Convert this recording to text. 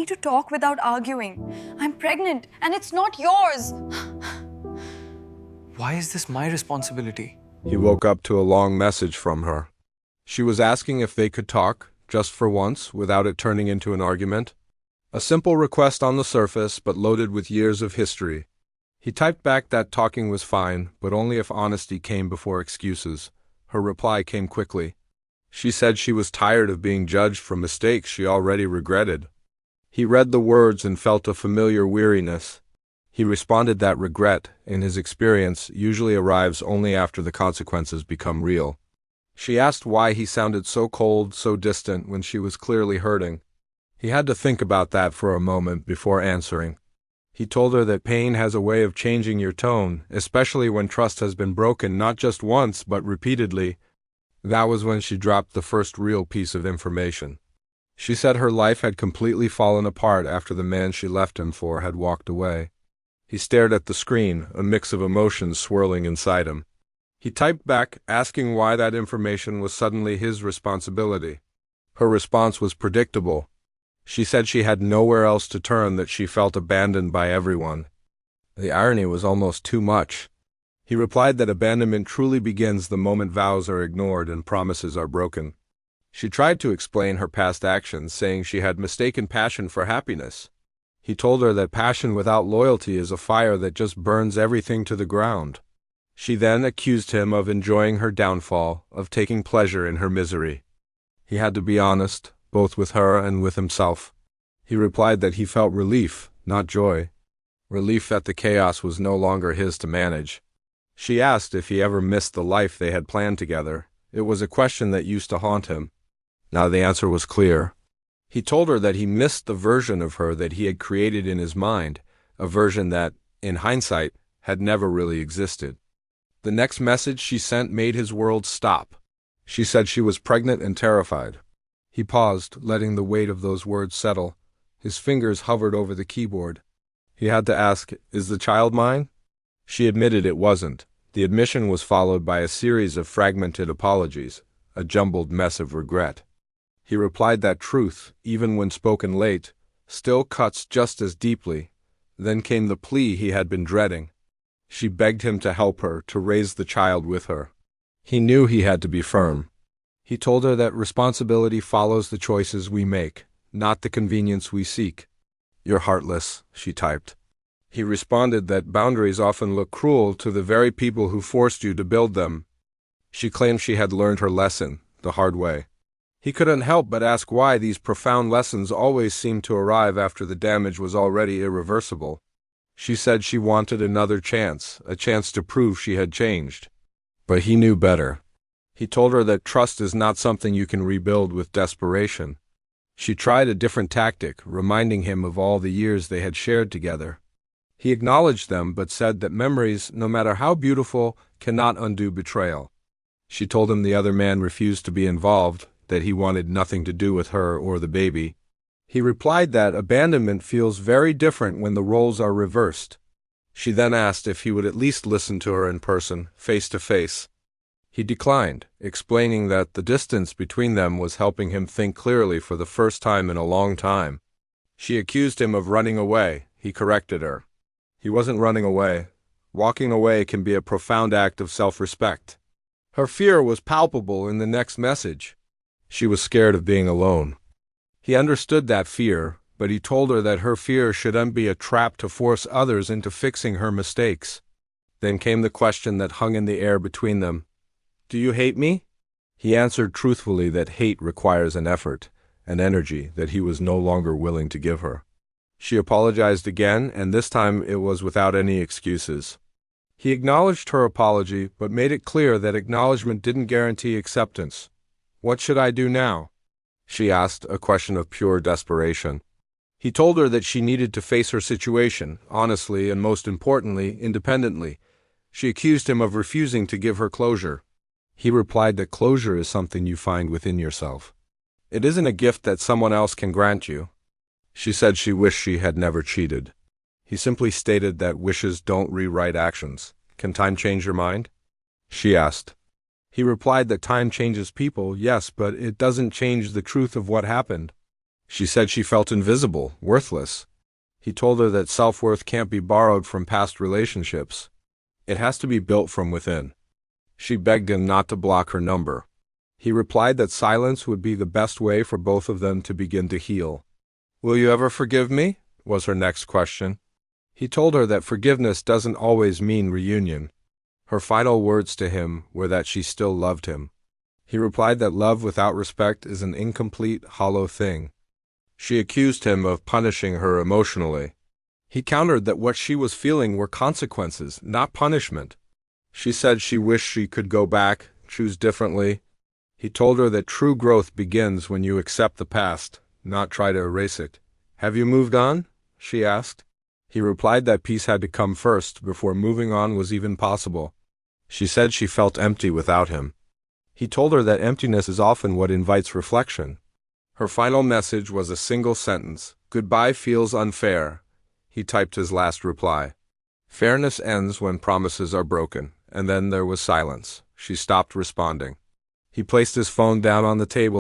need to talk without arguing. I'm pregnant and it's not yours. Why is this my responsibility? He woke up to a long message from her. She was asking if they could talk, just for once, without it turning into an argument. A simple request on the surface, but loaded with years of history. He typed back that talking was fine, but only if honesty came before excuses. Her reply came quickly. She said she was tired of being judged for mistakes she already regretted. He read the words and felt a familiar weariness. He responded that regret, in his experience, usually arrives only after the consequences become real. She asked why he sounded so cold, so distant, when she was clearly hurting. He had to think about that for a moment before answering. He told her that pain has a way of changing your tone, especially when trust has been broken not just once, but repeatedly. That was when she dropped the first real piece of information. She said her life had completely fallen apart after the man she left him for had walked away. He stared at the screen, a mix of emotions swirling inside him. He typed back, asking why that information was suddenly his responsibility. Her response was predictable. She said she had nowhere else to turn, that she felt abandoned by everyone. The irony was almost too much. He replied that abandonment truly begins the moment vows are ignored and promises are broken. She tried to explain her past actions, saying she had mistaken passion for happiness. He told her that passion without loyalty is a fire that just burns everything to the ground. She then accused him of enjoying her downfall, of taking pleasure in her misery. He had to be honest, both with her and with himself. He replied that he felt relief, not joy. Relief that the chaos was no longer his to manage. She asked if he ever missed the life they had planned together. It was a question that used to haunt him. Now the answer was clear. He told her that he missed the version of her that he had created in his mind, a version that, in hindsight, had never really existed. The next message she sent made his world stop. She said she was pregnant and terrified. He paused, letting the weight of those words settle. His fingers hovered over the keyboard. He had to ask, "Is the child mine?" She admitted it wasn't. The admission was followed by a series of fragmented apologies, a jumbled mess of regret. He replied that truth, even when spoken late, still cuts just as deeply. Then came the plea he had been dreading. She begged him to help her, to raise the child with her. He knew he had to be firm. He told her that responsibility follows the choices we make, not the convenience we seek. "You're heartless," she typed. He responded that boundaries often look cruel to the very people who forced you to build them. She claimed she had learned her lesson, the hard way. He couldn't help but ask why these profound lessons always seemed to arrive after the damage was already irreversible. She said she wanted another chance, a chance to prove she had changed. But he knew better. He told her that trust is not something you can rebuild with desperation. She tried a different tactic, reminding him of all the years they had shared together. He acknowledged them, but said that memories, no matter how beautiful, cannot undo betrayal. She told him the other man refused to be involved, that he wanted nothing to do with her or the baby. He replied that abandonment feels very different when the roles are reversed. She then asked if he would at least listen to her in person, face to face. He declined, explaining that the distance between them was helping him think clearly for the first time in a long time. She accused him of running away. He corrected her. He wasn't running away. Walking away can be a profound act of self-respect. Her fear was palpable in the next message. She was scared of being alone. He understood that fear, but he told her that her fear shouldn't be a trap to force others into fixing her mistakes. Then came the question that hung in the air between them. "Do you hate me?" He answered truthfully that hate requires an effort, an energy that he was no longer willing to give her. She apologized again, and this time it was without any excuses. He acknowledged her apology, but made it clear that acknowledgement didn't guarantee acceptance. "What should I do now?" she asked, a question of pure desperation. He told her that she needed to face her situation, honestly and most importantly, independently. She accused him of refusing to give her closure. He replied that closure is something you find within yourself. It isn't a gift that someone else can grant you. She said she wished she had never cheated. He simply stated that wishes don't rewrite actions. "Can time change your mind?" she asked. He replied that time changes people, yes, but it doesn't change the truth of what happened. She said she felt invisible, worthless. He told her that self-worth can't be borrowed from past relationships. It has to be built from within. She begged him not to block her number. He replied that silence would be the best way for both of them to begin to heal. "Will you ever forgive me?" was her next question. He told her that forgiveness doesn't always mean reunion. Her final words to him were that she still loved him. He replied that love without respect is an incomplete, hollow thing. She accused him of punishing her emotionally. He countered that what she was feeling were consequences, not punishment. She said she wished she could go back, choose differently. He told her that true growth begins when you accept the past, not try to erase it. "Have you moved on?" she asked. He replied that peace had to come first before moving on was even possible. She said she felt empty without him. He told her that emptiness is often what invites reflection. Her final message was a single sentence: "Goodbye feels unfair." He typed his last reply. Fairness ends when promises are broken, and then there was silence. She stopped responding. He placed his phone down on the table